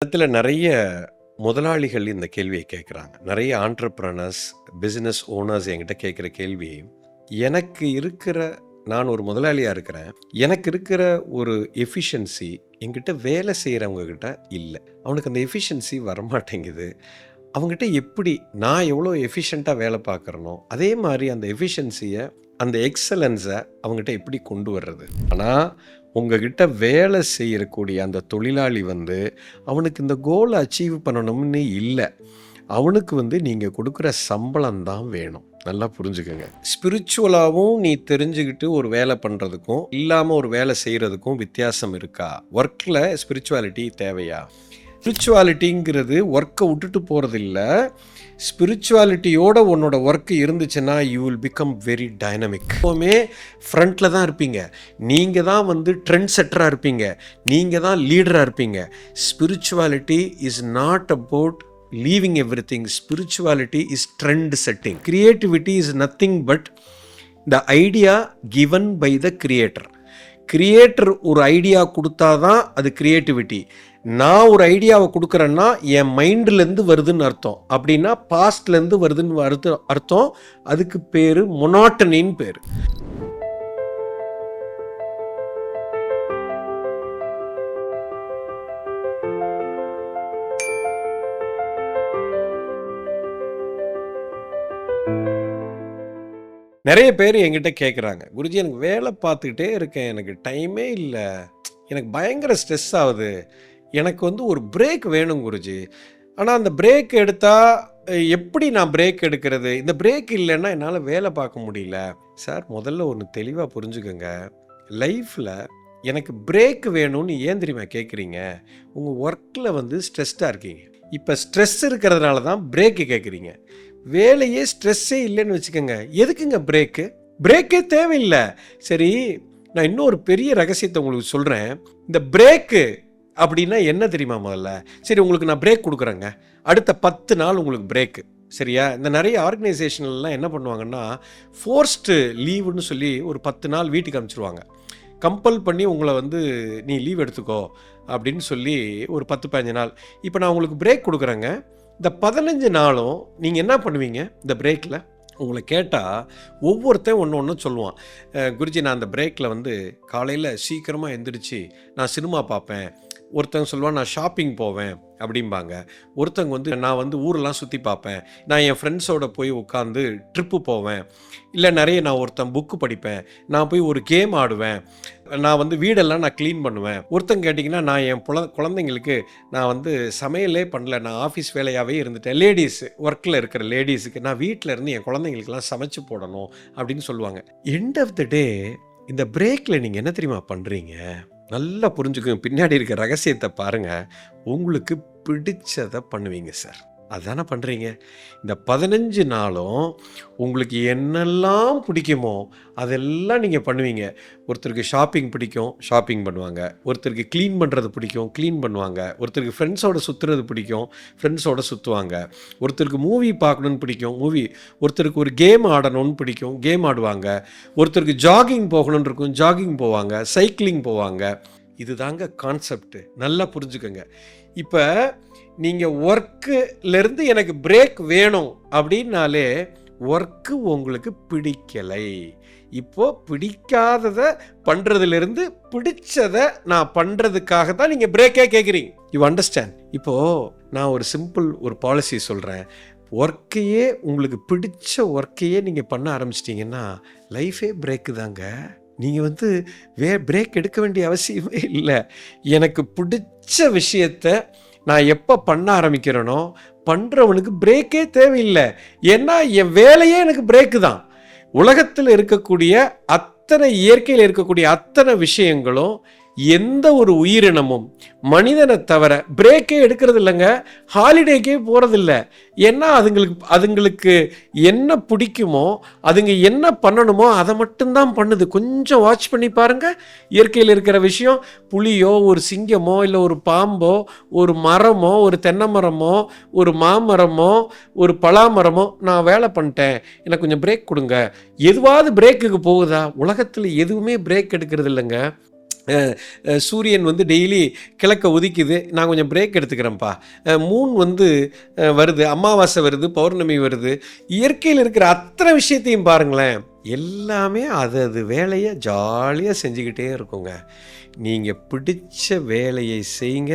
இடத்துல நிறைய முதலாளிகள் இந்த கேள்வியை கேட்குறாங்க. நிறைய ஆண்டர்பிரனர்ஸ், பிசினஸ் ஓனர்ஸ் என்கிட்ட கேட்குற கேள்வி, எனக்கு இருக்கிற நான் ஒரு முதலாளியா இருக்கிறேன். எனக்கு இருக்கிற ஒரு எஃபிஷியன்சி என்கிட்ட வேலை செய்கிறவங்க கிட்ட இல்ல. அவனுக்கு அந்த எஃபிஷியன்சி வரமாட்டேங்குது. அவங்ககிட்ட எப்படி நான் எவ்வளோ எஃபிஷியண்ட்டா வேலை பார்க்குறனோ, அதே மாரி அந்த எஃபிஷியன்சிய, அந்த எக்ஸலன்ஸை அவங்ககிட்ட எப்படி கொண்டு வர்றது? ஆனா, உங்ககிட்ட வேலை செய்யக்கூடிய அந்த தொழிலாளி அவனுக்கு இந்த கோலை அச்சீவ் பண்ணணும்னு இல்ல. அவனுக்கு நீங்க குடுக்குற சம்பளம் தான் வேணும். நல்லா புரிஞ்சுக்கங்க. ஸ்பிரிச்சுவலாவும் நீ தெரிஞ்சுக்கிட்டு ஒரு வேலை பண்றதுக்கும், இல்லாம ஒரு வேலை செய்றதுக்கும் வித்தியாசம் இருக்கா? ஒர்க்ல ஸ்பிரிச்சுவாலிட்டி தேவையா? ஸ்பிரிச்சுவாலிட்டிங்கிறது ஒர்க்கை விட்டுட்டு போகிறதில்ல. ஸ்பிரிச்சுவாலிட்டியோட உன்னோட ஒர்க்கு இருந்துச்சுன்னா you will become very dynamic. எப்போவுமே ஃப்ரண்ட்டில் தான் இருப்பீங்க. நீங்கள் தான் ட்ரெண்ட் செட்டராக இருப்பீங்க. நீங்கள் தான் லீடராக இருப்பீங்க. Spirituality is not about leaving everything. Spirituality is trend setting. Creativity is nothing but the idea given by the creator. Creator ஒரு ஐடியா கொடுத்தா தான் அது கிரியேட்டிவிட்டி. நான் ஒரு ஐடியாவை கொடுக்குறேன்னா என் மைண்ட்லேருந்து வருதுன்னு அர்த்தம். அப்படின்னா பாஸ்ட்லேருந்து வருதுன்னு அர்த்தம். அதுக்கு பேர் மொனாட்டனின்னு பேர். நிறைய பேர் என்கிட்ட கேட்குறாங்க, குருஜி எனக்கு வேலை பார்த்துக்கிட்டே இருக்கேன், எனக்கு டைமே இல்லை, எனக்கு பயங்கர ஸ்ட்ரெஸ் ஆகுது, எனக்கு ஒரு பிரேக் வேணும் குருஜி. ஆனால் அந்த பிரேக் எடுத்தால் எப்படி நான் பிரேக் எடுக்கிறது? இந்த பிரேக் இல்லைன்னா என்னால் வேலை பார்க்க முடியல. சார், முதல்ல ஒன்று தெளிவாக புரிஞ்சுக்கோங்க. லைஃப்பில் எனக்கு பிரேக் வேணும்னு ஏன் தெரியுமா கேட்குறீங்க? உங்கள் ஒர்க்கில் ஸ்ட்ரெஸ்டாக இருக்கீங்க. இப்போ ஸ்ட்ரெஸ் இருக்கிறதுனால தான் பிரேக்கு கேட்குறீங்க. வேலையே ஸ்ட்ரெஸ்ஸே இல்லைன்னு வச்சுக்கோங்க, எதுக்குங்க பிரேக்கு? பிரேக்கே தேவையில்லை. சரி, நான் இன்னும் ஒரு பெரிய ரகசியத்தை உங்களுக்கு சொல்கிறேன். இந்த பிரேக்கு அப்படின்னா என்ன தெரியுமா? முதல்ல சரி, உங்களுக்கு நான் பிரேக் கொடுக்குறேங்க, அடுத்த 10 நாள் உங்களுக்கு பிரேக்கு, சரியா? இந்த நிறைய ஆர்கனைசேஷன்லாம் என்ன பண்ணுவாங்கன்னா, ஃபோர்ஸ்டு லீவுன்னு சொல்லி ஒரு 10 நாள் வீட்டுக்கு அனுப்பிச்சிருவாங்க. கம்பல் பண்ணி உங்களை நீ லீவ் எடுத்துக்கோ அப்படின்னு சொல்லி ஒரு 10-15 நாள். இப்போ நான் உங்களுக்கு பிரேக் கொடுக்குறேங்க. இந்த 15 நாளும் நீங்கள் என்ன பண்ணுவீங்க? இந்த பிரேக்கில் உங்களை கேட்டால் ஒவ்வொருத்தையும் ஒன்று ஒன்று சொல்லுவான். குருஜி, நான் அந்த பிரேக்கில் காலையில் சீக்கிரமாக எந்திரிச்சு நான் சினிமா பார்ப்பேன். ஒருத்தங்க சொல்லுவான், நான் ஷாப்பிங் போவேன் அப்படிம்பாங்க. ஒருத்தங்க நான் ஊரெல்லாம் சுற்றி பார்ப்பேன், நான் என் ஃப்ரெண்ட்ஸோடு போய் உட்காந்து ட்ரிப்பு போவேன், இல்லை நிறைய நான் ஒருத்தன் புக்கு படிப்பேன், நான் போய் ஒரு கேம் ஆடுவேன், நான் வீடெல்லாம் நான் க்ளீன் பண்ணுவேன். ஒருத்தங்க கேட்டிங்கன்னா, நான் என் குழந்தைங்களுக்கு நான் சமையலே பண்ணல, நான் ஆஃபீஸ் வேலையாகவே இருந்துட்டேன். லேடிஸ், ஒர்க்கில் இருக்கிற லேடிஸுக்கு நான் வீட்டில் இருந்து என் குழந்தைங்களுக்கெல்லாம் சமைச்சு போடணும் அப்படின்னு சொல்லுவாங்க. எண்ட் ஆஃப் த டே இந்த பிரேக்கில் நீங்கள் என்ன தெரியுமா பண்ணுறீங்க? நல்லா புரிஞ்சுக்கோங்க, பின்னாடி இருக்க ரகசியத்தை பாருங்கள். உங்களுக்கு பிடிச்சதை பண்ணுவீங்க சார், அதானே பண்ணுறீங்க. இந்த 15 நாளும் உங்களுக்கு என்னெல்லாம் பிடிக்குமோ அதெல்லாம் நீங்கள் பண்ணுவீங்க. ஒருத்தருக்கு ஷாப்பிங் பிடிக்கும், ஷாப்பிங் பண்ணுவாங்க. ஒருத்தருக்கு க்ளீன் பண்ணுறது பிடிக்கும், க்ளீன் பண்ணுவாங்க. ஒருத்தருக்கு ஃப்ரெண்ட்ஸோடு சுற்றுறது பிடிக்கும், ஃப்ரெண்ட்ஸோடு சுற்றுவாங்க. ஒருத்தருக்கு மூவி பார்க்கணுன்னு பிடிக்கும், மூவி. ஒருத்தருக்கு ஒரு கேம் ஆடணும்னு பிடிக்கும், கேம் ஆடுவாங்க. ஒருத்தருக்கு ஜாகிங் போகணுன்னு இருக்கும், ஜாகிங் போவாங்க, சைக்கிளிங் போவாங்க. இது தாங்க கான்செப்ட். நல்லா புரிஞ்சுக்கோங்க. இப்போ நீங்கள் ஒர்க்குலேருந்து எனக்கு பிரேக் வேணும் அப்படின்னாலே ஒர்க்கு உங்களுக்கு பிடிக்கலை. இப்போது பிடிக்காததை பண்ணுறதுலேருந்து பிடிச்சதை நான் பண்ணுறதுக்காக தான் நீங்கள் பிரேக்கே கேட்குறீங்க. You understand? இப்போது நான் ஒரு சிம்பிள் ஒரு பாலிசி சொல்கிறேன். ஒர்க்கையே, உங்களுக்கு பிடிச்ச ஒர்க்கையே நீங்கள் பண்ண ஆரம்பிச்சிட்டிங்கன்னா லைஃபே பிரேக்கு தாங்க. நீங்கள் பிரேக் எடுக்க வேண்டிய அவசியமே இல்லை. எனக்கு பிடிச்ச விஷயத்தை நான் எப்போ பண்ண ஆரம்பிக்கிறேனோ பண்ணுறவனுக்கு பிரேக்கே தேவையில்லை. ஏன்னா என் வேலையே எனக்கு பிரேக்கு தான். உலகத்தில் இருக்கக்கூடிய இயற்கையில் இருக்கக்கூடிய அத்தனை விஷயங்களும் எந்த ஒரு உயிரினமும் மனிதனை தவிர பிரேக்கே எடுக்கிறது இல்லைங்க, ஹாலிடேக்கே போகிறதில்ல. ஏன்னா அதுங்களுக்கு என்ன பிடிக்குமோ, அதுங்க என்ன பண்ணணுமோ அதை மட்டும்தான் பண்ணுது. கொஞ்சம் வாட்ச் பண்ணி பாருங்கள். இயற்கையில் இருக்கிற விஷயம், புலியோ ஒரு சிங்கமோ இல்லை ஒரு பாம்போ ஒரு மரமோ ஒரு தென்னை மரமோ ஒரு மாமரமோ ஒரு பலாமரமோ, நான் வேலை பண்ணிட்டேன், எனக்கு கொஞ்சம் பிரேக் கொடுங்க, எதுவாவது பிரேக்குக்கு போகுதா? உலகத்தில் எதுவுமே பிரேக் எடுக்கிறது இல்லைங்க. சூரியன் வந்து டெய்லி கிழக்க உதிக்குது, நான் கொஞ்சம் பிரேக் எடுத்துக்கிறேன்ப்பா. மூன் வந்து வருது, அமாவாசை வருது, பௌர்ணமி வருது. இயற்கையில் இருக்கிற அத்தனை விஷயத்தையும் பாருங்களேன், எல்லாமே அது வேலையை ஜாலியாக செஞ்சுக்கிட்டே இருக்குங்க. நீங்கள் பிடிச்ச வேலையை செய்யுங்க,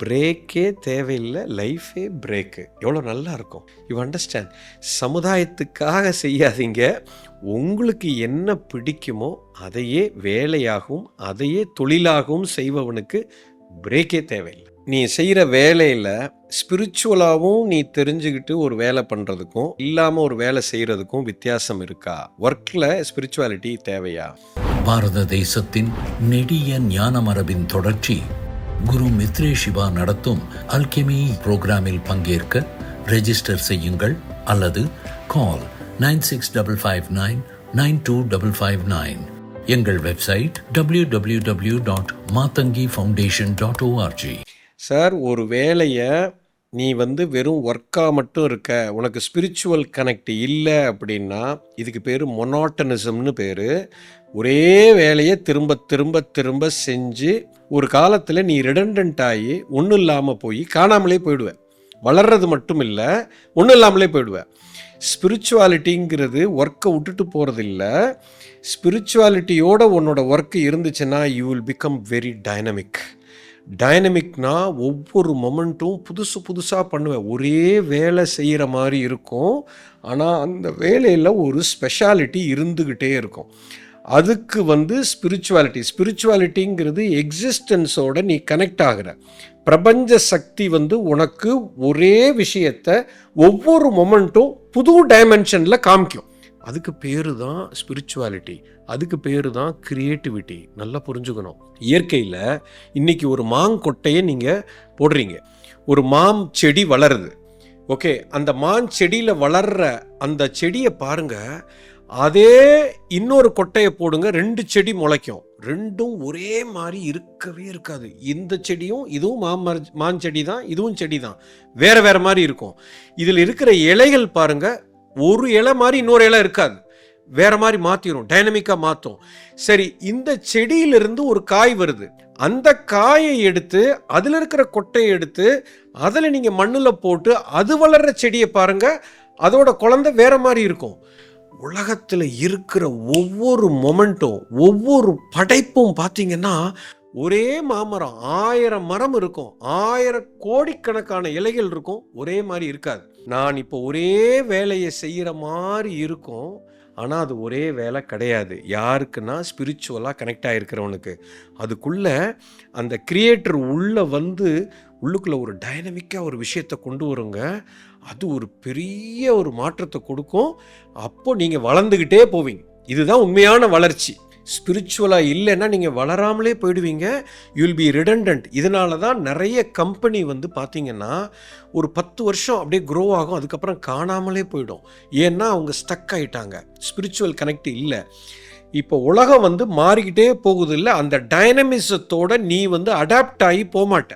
பிரேக்கே தேவையில்லை, லைஃபே பிரேக்கு. எவ்வளோ நல்லா இருக்கும். You understand? சமுதாயத்துக்காக செய்யாதீங்க, உங்களுக்கு என்ன பிடிக்குமோ அதையே வேலையாகவும் அதையே தொழிலாகவும் செய்பவனுக்கு பிரேக்கே தேவையில்லை. நீ செய்கிற வேலையில் ஸ்பிரிச்சுவலாகவும் நீ தெரிஞ்சுக்கிட்டு ஒரு வேலை பண்ணுறதுக்கும் இல்லாமல் ஒரு வேலை செய்கிறதுக்கும் வித்தியாசம் இருக்கா? ஒர்க்கில் ஸ்பிரிச்சுவாலிட்டி தேவையா? பாரத தேசத்தின் நெடிய ஞான மரபின் தொடர்ச்சி குரு மித்ரே சிவா நடத்தும் அல்கெமி புரோகிராமில் பங்கேற்க ரெஜிஸ்டர் செய்யுங்கள் அல்லது கால் 9655992559. எங்கள் வெப்சைட் www.matangifoundation.org. சார், ஒரு வேலையை நீ வந்து வெறும் ஒர்க்காக மட்டும் இருக்க, உனக்கு ஸ்பிரிச்சுவல் கனெக்ட் இல்லை அப்படின்னா இதுக்கு பேர் மொனாட்டனிசம்னு பேர். ஒரே வேலையை திரும்ப திரும்ப திரும்ப செஞ்சு ஒரு காலத்தில் நீ ரிடண்டன்ட் ஆகி ஒன்றும் இல்லாமல் போய் காணாமலே போயிடுவேன். வளர்றது மட்டும் இல்லை, ஒன்றும் இல்லாமலே போயிடுவேன். ஸ்பிரிச்சுவாலிட்டிங்கிறது ஒர்க்கை விட்டுட்டு போகிறது இல்லை. ஸ்பிரிச்சுவாலிட்டியோட உன்னோட ஒர்க்கு இருந்துச்சுன்னா யூ வில் பிகம் வெரி டைனமிக்னா ஒவ்வொரு மொமெண்ட்டும் புதுசு புதுசாக பண்ணுவேன். ஒரே வேலை செய்கிற மாதிரி இருக்கும், ஆனால் அந்த வேலையில் ஒரு ஸ்பெஷாலிட்டி இருந்துக்கிட்டே இருக்கும். அதுக்கு வந்து ஸ்பிரிச்சுவாலிட்டிங்கிறது எக்ஸிஸ்டன்ஸோட நீ கனெக்ட் ஆகிற பிரபஞ்ச சக்தி வந்து உனக்கு ஒரே விஷயத்தை ஒவ்வொரு மொமெண்ட்டும் புது டைமென்ஷனில் காமிக்கும். அதுக்கு பேர் தான் ஸ்பிரிச்சுவாலிட்டி, அதுக்கு பேர் தான் கிரியேட்டிவிட்டி. நல்லா புரிஞ்சுக்கணும். இயற்கையில் இன்றைக்கி ஒரு மாங்கொட்டையை நீங்கள் போடுறீங்க, ஒரு மாம் செடி வளருது. ஓகே, அந்த செடியில் வளர்கிற அந்த செடியை பாருங்கள், அதே இன்னொரு கொட்டையை போடுங்க, 2 செடி முளைக்கும். ரெண்டும் ஒரே மாதிரி இருக்கவே இருக்காது. இந்த செடியும் இதுவும் மாஞ்செடி தான், இதுவும் செடி தான், வேறு வேறு மாதிரி இருக்கும். இதில் இருக்கிற இலைகள் பாருங்கள், ஒரு இலை மாதிரி இன்னொரு இலை இருக்காது, வேற மாதிரி மாற்றிடும், டைனமிக்காக மாற்றும். சரி, இந்த செடியிலிருந்து ஒரு காய் வருது, அந்த காயை எடுத்து அதில் இருக்கிற கொட்டையை எடுத்து அதில் நீங்கள் மண்ணில் போட்டு அது வளர்கிற செடியை பாருங்கள், அதோட குழந்தை வேற மாதிரி இருக்கும். உலகத்தில் இருக்கிற ஒவ்வொரு மொமெண்ட்டும் ஒவ்வொரு படைப்பும் பார்த்தீங்கன்னா ஒரே மாமரம், 1000 மரம் இருக்கும், 1000 கோடிக்கணக்கான இலைகள் இருக்கும், ஒரே மாதிரி இருக்காது. நான் இப்போ ஒரே வேலையை செய்கிற மாதிரி இருக்கும், ஆனால் அது ஒரே வேலை கிடையாது. யாருக்குன்னா ஸ்பிரிச்சுவலாக கனெக்ட் ஆகிருக்கிறவனுக்கு. அதுக்குள்ளே அந்த கிரியேட்டர் உள்ளே வந்து உள்ளுக்குள்ளே ஒரு டைனமிக்காக ஒரு விஷயத்தை கொண்டு வருங்க. அது ஒரு பெரிய ஒரு மாற்றத்தை கொடுக்கும். அப்போ நீங்கள் வளர்ந்துக்கிட்டே போவீங்க. இதுதான் உண்மையான வளர்ச்சி. ஸ்பிரிச்சுவலாக இல்லைன்னா நீங்கள் வளராமலே போயிடுவீங்க. You will be redundant. இதனால தான் நிறைய கம்பெனி வந்து பார்த்திங்கன்னா ஒரு 10 வருஷம் அப்படியே க்ரோ ஆகும், அதுக்கப்புறம் காணாமலே போயிடும். ஏன்னா அவங்க ஸ்டக் ஆகிட்டாங்க, ஸ்பிரிச்சுவல் கனெக்ட் இல்லை. இப்போ உலகம் வந்து மாறிக்கிட்டே போகுது இல்லை, அந்த டைனமிசத்தோட நீ வந்து அடாப்ட் ஆகி போகமாட்ட.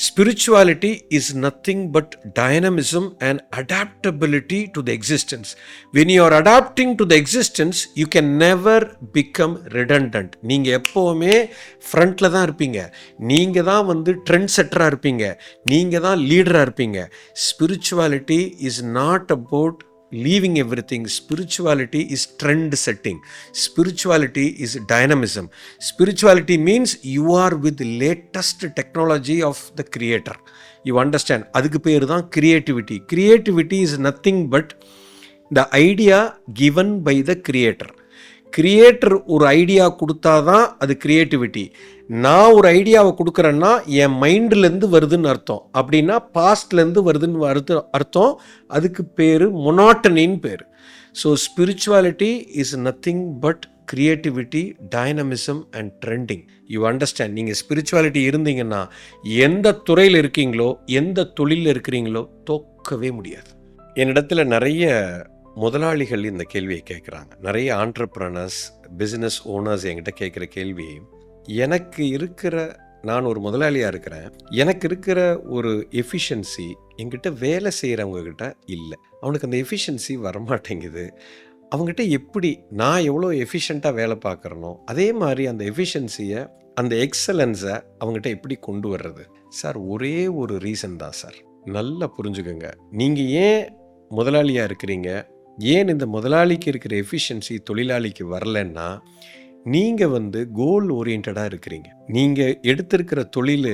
Spirituality is nothing but dynamism and adaptability to the existence. When you are adapting to the existence, you can never become redundant. நீங்கள் எப்போவுமே ஃப்ரண்ட்டில் தான் இருப்பீங்க, நீங்கள் தான் வந்து ட்ரெண்ட் செட்டராக இருப்பீங்க, நீங்கள் தான் லீடராக இருப்பீங்க. Spirituality is not about leaving everything. Spirituality is trend setting. Spirituality is dynamism. Spirituality means you are with the latest technology of the creator. You understand? அதுக்கு பேர் தான் creativity. Creativity is nothing but the idea given by the creator. Creator ஒரு idea கொடுத்தா தான் அது creativity. நான் ஒரு ஐடியாவை கொடுக்குறேன்னா என் மைண்ட்லேருந்து வருதுன்னு அர்த்தம், அப்படின்னா பாஸ்ட்லேருந்து வருதுன்னு அர்த்தம். அதுக்கு பேர் மொனாட்டனின்னு பேர். So spirituality is nothing but creativity, dynamism and trending. You understand? நீங்கள் ஸ்பிரிச்சுவாலிட்டி இருந்தீங்கன்னா எந்த துறையில் இருக்கீங்களோ, எந்த தொழிலில் இருக்கிறீங்களோ தோக்கவே முடியாது. என்னிடத்துல நிறைய முதலாளிகள் இந்த கேள்வியை கேட்குறாங்க. நிறைய ஆண்டர்ப்ரனர்ஸ், பிஸ்னஸ் ஓனர்ஸ் என்கிட்ட கேட்குற கேள்வி, எனக்கு இருக்கிற, நான் ஒரு முதலாளியாக இருக்கிறேன், எனக்கு இருக்கிற ஒரு எஃபிஷியன்சி என்கிட்ட வேலை செய்கிறவங்கக்கிட்ட இல்லை. அவனுக்கு அந்த எஃபிஷியன்சி வரமாட்டேங்குது. அவங்ககிட்ட எப்படி நான் எவ்வளோ எஃபிஷியண்ட்டாக வேலை பார்க்குறனோ அதே மாதிரி அந்த எஃபிஷியன்சியை அந்த எக்ஸலன்ஸை அவங்ககிட்ட எப்படி கொண்டு வர்றது? சார் ஒரே ஒரு ரீசன் தான் சார். நல்லா புரிஞ்சுக்கோங்க. நீங்கள் ஏன் முதலாளியாக இருக்கிறீங்க, ஏன் இந்த முதலாளிக்கு இருக்கிற எஃபிஷியன்சி தொழிலாளிக்கு வரலன்னா, நீங்கள் கோல் ஓரியன்டாக இருக்கிறீங்க. நீங்கள் எடுத்திருக்கிற தொழில்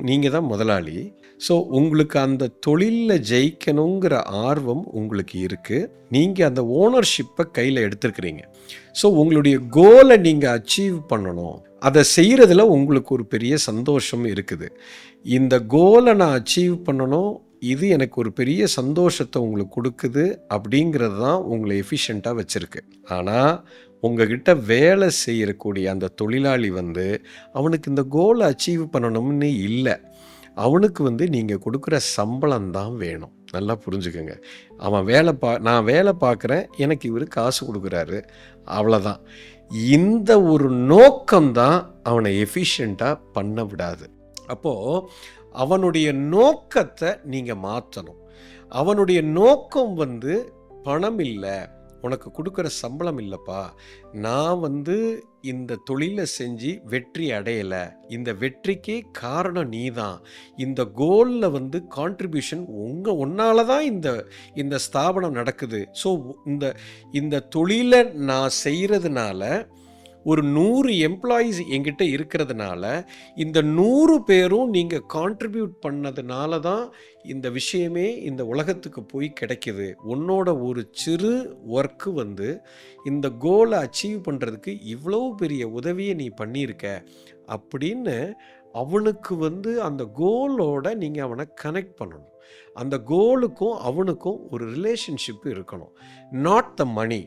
நீங்கள் தான் முதலாளி. ஸோ உங்களுக்கு அந்த தொழிலில் ஜெயிக்கணுங்கிற ஆர்வம் உங்களுக்கு இருக்குது. நீங்கள் அந்த ஓனர்ஷிப்பை கையில் எடுத்துருக்கிறீங்க. ஸோ உங்களுடைய கோலை நீங்கள் அச்சீவ் பண்ணணும். அதை செய்கிறதுல உங்களுக்கு ஒரு பெரிய சந்தோஷம் இருக்குது. இந்த கோலை நான் அச்சீவ் பண்ணணும், இது எனக்கு ஒரு பெரிய சந்தோஷத்தை உங்களுக்கு கொடுக்குது அப்படிங்கிறது தான் உங்களை எஃபிஷியண்ட்டாக வச்சுருக்கு. ஆனால் உங்ககிட்ட வேலை செய்யக்கூடிய அந்த தொழிலாளி அவனுக்கு இந்த கோலை அச்சீவ் பண்ணணும்னு இல்லை. அவனுக்கு நீங்கள் கொடுக்குற சம்பளம் தான் வேணும். நல்லா புரிஞ்சுக்கோங்க. அவன் நான் வேலை பார்க்குறேன், எனக்கு இவர் காசு கொடுக்குறாரு, அவ்வளோதான். இந்த ஒரு நோக்கம்தான் அவனை எஃபிஷியண்ட்டாக பண்ண விடாது. அப்போது அவனுடைய நோக்கத்தை நீங்கள் மாற்றணும். அவனுடைய நோக்கம் பணம் இல்லை, உனக்கு கொடுக்குற சம்பளம் இல்லைப்பா, நான் இந்த தொழிலை செஞ்சு வெற்றி அடையலை, இந்த வெற்றிக்கே காரணம் நீ தான், இந்த கோலில் கான்ட்ரிபியூஷன் உன்னால தான் இந்த ஸ்தாபனம் நடக்குது. ஸோ இந்த தொழிலை நான் செய்கிறதுனால ஒரு 100 எம்ப்ளாயீஸ் என்கிட்ட இருக்கிறதுனால இந்த 100 பேரும் நீங்கள் கான்ட்ரிபியூட் பண்ணதுனால தான் இந்த விஷயமே இந்த உலகத்துக்கு போய் கிடைக்கிது. உன்னோட ஒரு சிறு ஒர்க்கு இந்த கோலை அச்சீவ் பண்ணுறதுக்கு இவ்வளோ பெரிய உதவியை நீ பண்ணியிருக்க அப்படின்னு அவனுக்கு அந்த கோலோட நீங்கள் அவனை கனெக்ட் பண்ணணும். அந்த கோலுக்கும் அவனுக்கும் ஒரு ரிலேஷன்ஷிப் இருக்கணும். நாட் த மணி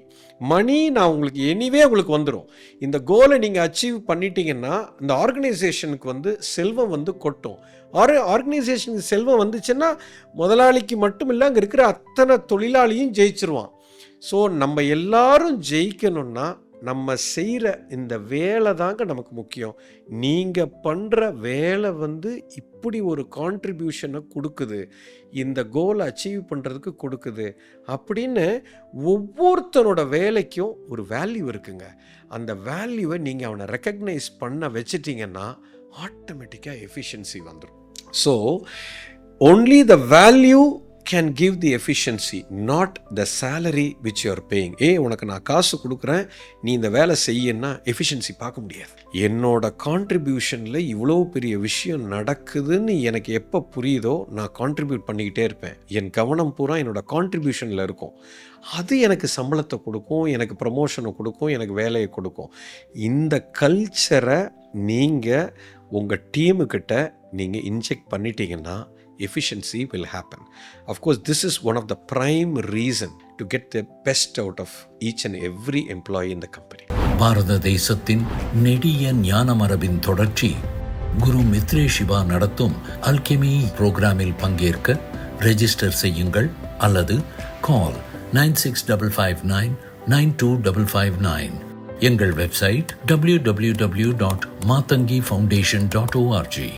நான் உங்களுக்கு எனிவே உங்களுக்கு வந்துடும். இந்த கோலை நீங்கள் அச்சீவ் பண்ணிட்டீங்கன்னா இந்த ஆர்கனைசேஷனுக்கு செல்வம் கொட்டும். ஆர்கனைசேஷனுக்கு செல்வம் வந்துச்சுன்னா முதலாளிக்கு மட்டும் இல்லை, அங்கே இருக்கிற அத்தனை தொழிலாளியும் ஜெயிச்சிருவான். ஸோ நம்ம எல்லாரும் ஜெயிக்கணும்னா நம்ம செய்கிற இந்த வேலை தாங்க நமக்கு முக்கியம். நீங்கள் பண்ணுற வேலை இப்படி ஒரு கான்ட்ரிபியூஷனை கொடுக்குது, இந்த கோலை அச்சீவ் பண்ணுறதுக்கு கொடுக்குது அப்படின்னு ஒவ்வொருத்தனோட வேலைக்கும் ஒரு வேல்யூ இருக்குங்க. அந்த வேல்யூவை நீங்கள் அவனை ரெக்கக்னைஸ் பண்ண வச்சிட்டிங்கன்னா ஆட்டோமேட்டிக்காக எஃபிஷியன்சி வந்துடும். So only the value can give the efficiency, not the salary which you are paying. உனக்கு நான் காசு கொடுக்குறேன், நீ இந்த வேலை செய்யன்னா எஃபிஷியன்சி பார்க்க முடியாது. என்னோட கான்ட்ரிபியூஷனில் இவ்வளோ பெரிய விஷயம் நடக்குதுன்னு எனக்கு எப்போ புரியுதோ நான் கான்ட்ரிபியூட் பண்ணிக்கிட்டே இருப்பேன். என் கவனம் பூரா என்னோட கான்ட்ரிபியூஷனில் இருக்கும். அது எனக்கு சம்பளத்தை கொடுக்கும், எனக்கு ப்ரமோஷனை கொடுக்கும், எனக்கு வேலையை கொடுக்கும். இந்த கல்ச்சரை நீங்கள் உங்கள் டீமுக்கிட்ட நீங்கள் இன்ஜெக்ட் பண்ணிட்டீங்கன்னா efficiency will happen. Of course, this is one of the prime reason to get the best out of each and every employee in the company. பாரத தேசத்தின் நெடிய ஞான மரபின் தொடர்ச்சி குரு மித்ரே சிவா நடத்தும் அல்கெமி புரோகிராமில் பங்கேற்க ரெஜிஸ்டர் செய்யுங்கள் அல்லது கால் 9655992559. எங்கள் வெப்சைட் www.matangifoundation.org.